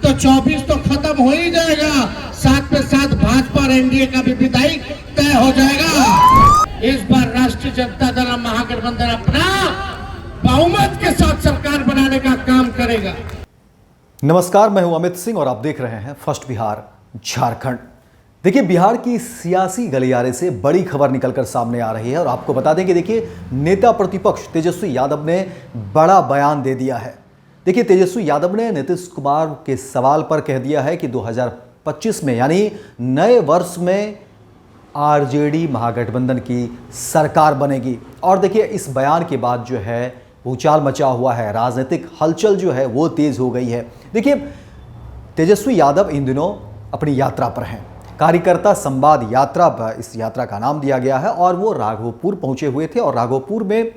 तो 24 तो खत्म हो ही जाएगा, साथ में साथ भाजपा और एनडीए का भी विदाई तय हो जाएगा। इस बार राष्ट्रीय जनता दल महागठबंधन अपना बहुमत के साथ सरकार बनाने का काम करेगा। नमस्कार, मैं हूं अमित सिंह और आप देख रहे हैं फर्स्ट बिहार झारखंड। देखिए, बिहार की सियासी गलियारे से बड़ी खबर निकलकर सामने आ रही है और आपको बता दें कि देखिए, नेता प्रतिपक्ष तेजस्वी यादव ने बड़ा बयान दे दिया है। देखिए, तेजस्वी यादव ने नीतीश कुमार के सवाल पर कह दिया है कि 2025 में यानी नए वर्ष में आरजेडी महागठबंधन की सरकार बनेगी। और देखिए, इस बयान के बाद जो है भूचाल मचा हुआ है, राजनीतिक हलचल जो है वो तेज हो गई है। देखिए, तेजस्वी यादव इन दिनों अपनी यात्रा पर हैं। कार्यकर्ता संवाद यात्रा इस यात्रा का नाम दिया गया है और वो राघोपुर पहुंचे हुए थे और राघोपुर में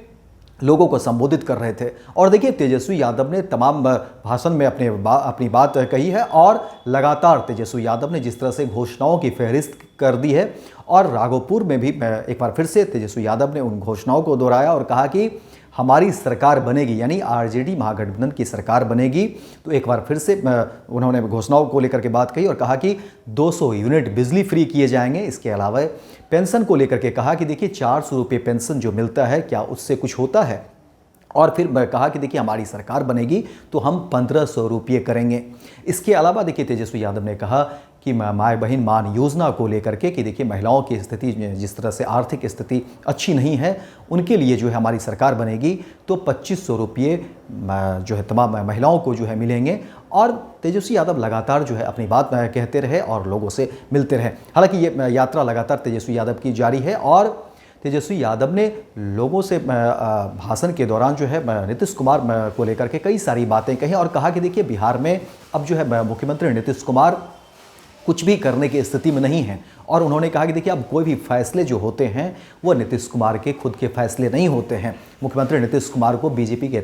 लोगों को संबोधित कर रहे थे। और देखिए, तेजस्वी यादव ने तमाम भाषण में अपनी बात कही है और लगातार तेजस्वी यादव ने जिस तरह से घोषणाओं की फहरिस्त कर दी है और राघोपुर में भी एक बार फिर से तेजस्वी यादव ने उन घोषणाओं को दोहराया और कहा कि हमारी सरकार बनेगी, यानी आरजेडी महागठबंधन की सरकार बनेगी। तो एक बार फिर से उन्होंने घोषणाओं को लेकर के बात कही और कहा कि 200 यूनिट बिजली फ्री किए जाएंगे। इसके अलावा पेंशन को लेकर के कहा कि देखिए, 400 रुपये पेंशन जो मिलता है क्या उससे कुछ होता है। और फिर कहा कि देखिए, हमारी सरकार बनेगी तो हम 1500 रुपये करेंगे। इसके अलावा देखिए, तेजस्वी यादव ने कहा कि माय बहन मान योजना को लेकर के कि देखिए, महिलाओं की स्थिति जिस तरह से आर्थिक स्थिति अच्छी नहीं है, उनके लिए जो है हमारी सरकार बनेगी तो 2500 रुपये जो है तमाम महिलाओं को जो है मिलेंगे। और तेजस्वी यादव लगातार जो है अपनी बात कहते रहे और लोगों से मिलते रहे। हालांकि ये यात्रा लगातार तेजस्वी यादव की जारी है और तेजस्वी यादव ने लोगों से भाषण के दौरान जो है नीतीश कुमार को लेकर के कई सारी बातें कही और कहा कि देखिए, बिहार में अब जो है मुख्यमंत्री नीतीश कुमार कुछ भी करने की स्थिति में नहीं है। और उन्होंने कहा कि देखिए, अब कोई भी फैसले जो होते हैं वो नीतीश कुमार के खुद के फैसले नहीं होते हैं। मुख्यमंत्री नीतीश कुमार को बीजेपी के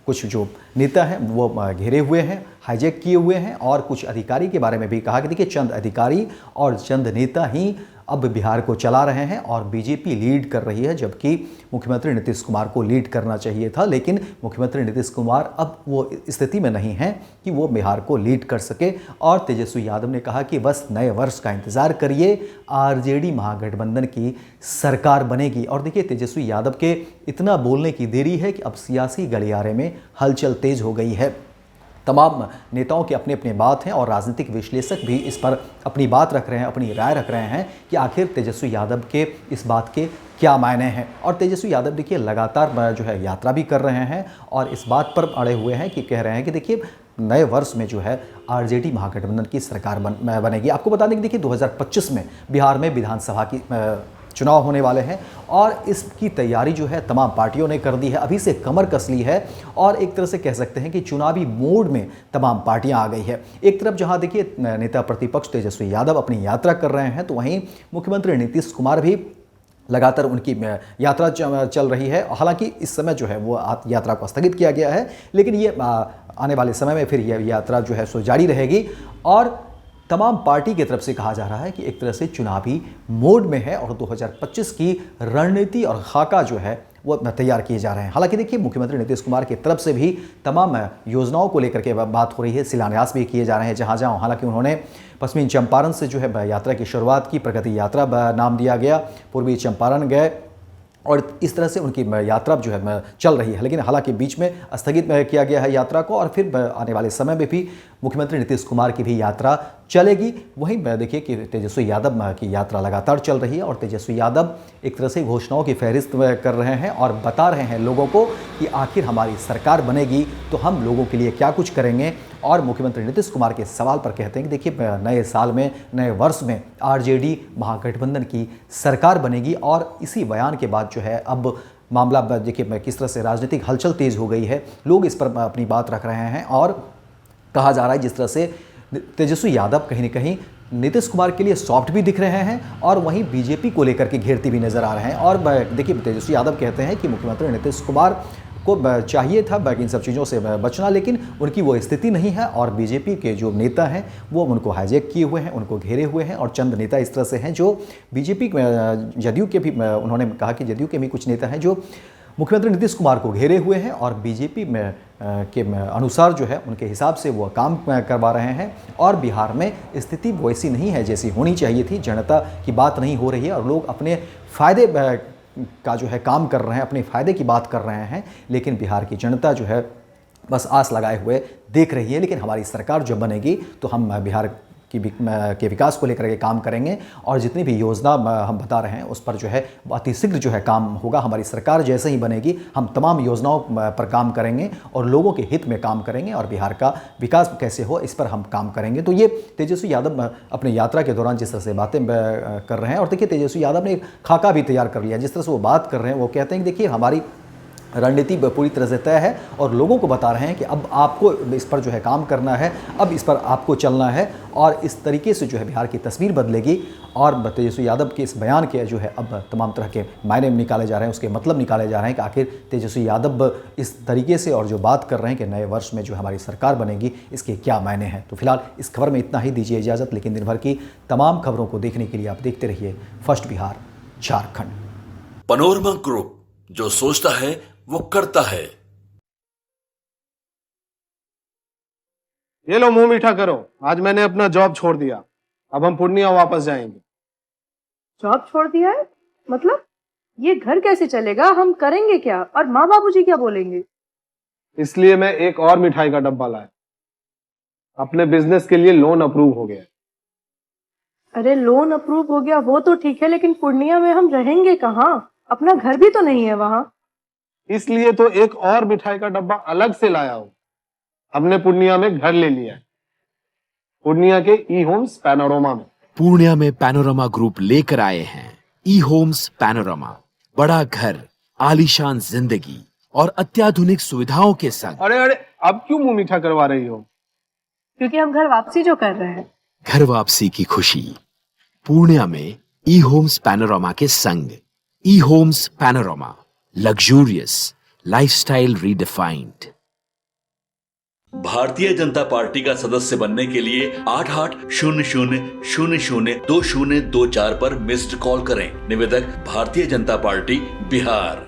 कुछ जो नेता हैं वो घेरे हुए हैं, हाईजैक किए हुए हैं। और कुछ अधिकारी के बारे में भी कहा कि देखिए, चंद अधिकारी और चंद नेता ही अब बिहार को चला रहे हैं और बीजेपी लीड कर रही है, जबकि मुख्यमंत्री नीतीश कुमार को लीड करना चाहिए था। लेकिन मुख्यमंत्री नीतीश कुमार अब वो स्थिति में नहीं है कि वो बिहार को लीड कर सके। और तेजस्वी यादव ने कहा कि बस नए वर्ष का इंतज़ार करिए, आरजेडी महागठबंधन की सरकार बनेगी। और देखिए, तेजस्वी यादव के इतना बोलने की देरी है कि अब सियासी गलियारे में हलचल तेज हो गई है। तमाम नेताओं के अपने अपने बात हैं और राजनीतिक विश्लेषक भी इस पर अपनी बात रख रहे हैं, अपनी राय रख रहे हैं कि आखिर तेजस्वी यादव के इस बात के क्या मायने हैं। और तेजस्वी यादव देखिए, लगातार जो है यात्रा भी कर रहे हैं और इस बात पर अड़े हुए हैं कि कह रहे हैं कि देखिए, नए वर्ष में जो है आरजेडी महागठबंधन की सरकार बनेगी। आपको बता दें कि देखिए, 2025 में बिहार में विधानसभा की चुनाव होने वाले हैं और इसकी तैयारी जो है तमाम पार्टियों ने कर दी है, अभी से कमर कस ली है। और एक तरह से कह सकते हैं कि चुनावी मोड में तमाम पार्टियां आ गई है। एक तरफ जहां देखिए, नेता प्रतिपक्ष तेजस्वी यादव अपनी यात्रा कर रहे हैं, तो वहीं मुख्यमंत्री नीतीश कुमार भी लगातार उनकी यात्रा चल रही है। हालांकि इस समय जो है वो यात्रा को स्थगित किया गया है, लेकिन ये आने वाले समय में फिर यह यात्रा जो है सो जारी रहेगी। और तमाम पार्टी की तरफ से कहा जा रहा है कि एक तरह से चुनावी मोड में है और 2025 की रणनीति और खाका जो है वो तैयार किए जा रहे हैं। हालांकि देखिए, मुख्यमंत्री नीतीश कुमार की तरफ से भी तमाम योजनाओं को लेकर के बात हो रही है, शिलान्यास भी किए जा रहे हैं जहां जहां। हालांकि उन्होंने पश्चिमी चंपारण से जो है यात्रा की शुरुआत की, प्रगति यात्रा नाम दिया गया, पूर्वी चंपारण गए और इस तरह से उनकी यात्रा जो है चल रही है। लेकिन हालांकि बीच में स्थगित किया गया है यात्रा को और फिर आने वाले समय में भी मुख्यमंत्री नीतीश कुमार की भी यात्रा चलेगी। वहीं देखिए कि तेजस्वी यादव की यात्रा लगातार चल रही है और तेजस्वी यादव एक तरह से घोषणाओं की फहरिस्त कर रहे हैं और बता रहे हैं लोगों को कि आखिर हमारी सरकार बनेगी तो हम लोगों के लिए क्या कुछ करेंगे। और मुख्यमंत्री नीतीश कुमार के सवाल पर कहते हैं कि देखिए, नए साल में, नए वर्ष में आरजेडी महागठबंधन की सरकार बनेगी। और इसी बयान के बाद जो है अब मामला देखिए किस तरह से राजनीतिक हलचल तेज हो गई है, लोग इस पर अपनी बात रख रहे हैं। और कहा जा रहा है जिस तरह से तेजस्वी यादव कहीं न कहीं नीतीश कुमार के लिए सॉफ्ट भी दिख रहे हैं और वहीं बीजेपी को लेकर के घेरते भी नजर आ रहे हैं। और देखिए, तेजस्वी यादव कहते हैं कि मुख्यमंत्री नीतीश कुमार को चाहिए था इन सब चीज़ों से बचना, लेकिन उनकी वो स्थिति नहीं है और बीजेपी के जो नेता हैं वो उनको हाईजैक किए हुए हैं, उनको घेरे हुए हैं। और चंद नेता इस तरह से हैं जो बीजेपी जदयू के भी, उन्होंने कहा कि जदयू के भी कुछ नेता हैं जो मुख्यमंत्री नीतीश कुमार को घेरे हुए हैं और बीजेपी में के अनुसार जो है उनके हिसाब से वो काम करवा रहे हैं और बिहार में स्थिति वैसी नहीं है जैसी होनी चाहिए थी। जनता की बात नहीं हो रही है और लोग अपने फ़ायदे का जो है काम कर रहे हैं, अपने फ़ायदे की बात कर रहे हैं, लेकिन बिहार की जनता जो है बस आस लगाए हुए देख रही है। लेकिन हमारी सरकार जो बनेगी तो हम बिहार के विकास को लेकर के काम करेंगे और जितनी भी योजना हम बता रहे हैं उस पर जो है अति शीघ्र जो है काम होगा। हमारी सरकार जैसे ही बनेगी हम तमाम योजनाओं पर काम करेंगे और लोगों के हित में काम करेंगे और बिहार का विकास कैसे हो इस पर हम काम करेंगे। तो ये तेजस्वी यादव अपनी यात्रा के दौरान जिस तरह से बातें कर रहे हैं, और देखिए तेजस्वी यादव ने एक खाका भी तैयार कर लिया। जिस तरह से वो बात कर रहे हैं वो कहते हैं कि देखिए हमारी रणनीति पूरी तरह से तय है और लोगों को बता रहे हैं कि अब आपको इस पर जो है काम करना है, अब इस पर आपको चलना है और इस तरीके से जो है बिहार की तस्वीर बदलेगी। और तेजस्वी यादव के इस बयान के जो है अब तमाम तरह के मायने निकाले जा रहे हैं, उसके मतलब निकाले जा रहे हैं कि आखिर तेजस्वी यादव इस तरीके से और जो बात कर रहे हैं कि नए वर्ष में जो हमारी सरकार बनेगी इसके क्या मायने हैं। तो फिलहाल इस खबर में इतना ही, दीजिए इजाज़त। लेकिन दिन भर की तमाम खबरों को देखने के लिए आप देखते रहिए first Bihar Jharkhand. Panorama group, जो सोचता है वो करता है। ये लो मुंह मीठा करो, आज मैंने अपना जॉब छोड़ दिया, अब हम पूर्णिया वापस जाएंगे। जॉब छोड़ दिया है? मतलब ये घर कैसे चलेगा? हम करेंगे क्या? और माँ बाबूजी क्या बोलेंगे? इसलिए मैं एक और मिठाई का डब्बा लाया। अपने बिजनेस के लिए लोन अप्रूव हो गया। अरे लोन अप्रूव हो गया वो तो ठीक है, लेकिन पूर्णिया में हम रहेंगे कहाँ? अपना घर भी तो नहीं है वहाँ। इसलिए तो एक और मिठाई का डब्बा अलग से लाया हूं। हमने पूर्णिया में घर ले लिया है, पूर्णिया के ई होम्स पैनोरमा में। पूर्णिया में पैनोरमा ग्रुप लेकर आए हैं ई होम्स पैनोरमा। बड़ा घर, आलीशान जिंदगी और अत्याधुनिक सुविधाओं के संग। अरे अब क्यों मुंह मीठा करवा रही हो? क्योंकि हम घर वापसी जो कर रहे हैं। घर वापसी की खुशी पूर्णिया में ई होम्स पैनोरमा के संग। ई Homes Panorama, luxurious lifestyle redefined. Bharatiya Janata party का सदस्य बनने के लिए 8800002024 पर मिस्ड कॉल करें। निवेदक भारतीय जनता पार्टी बिहार।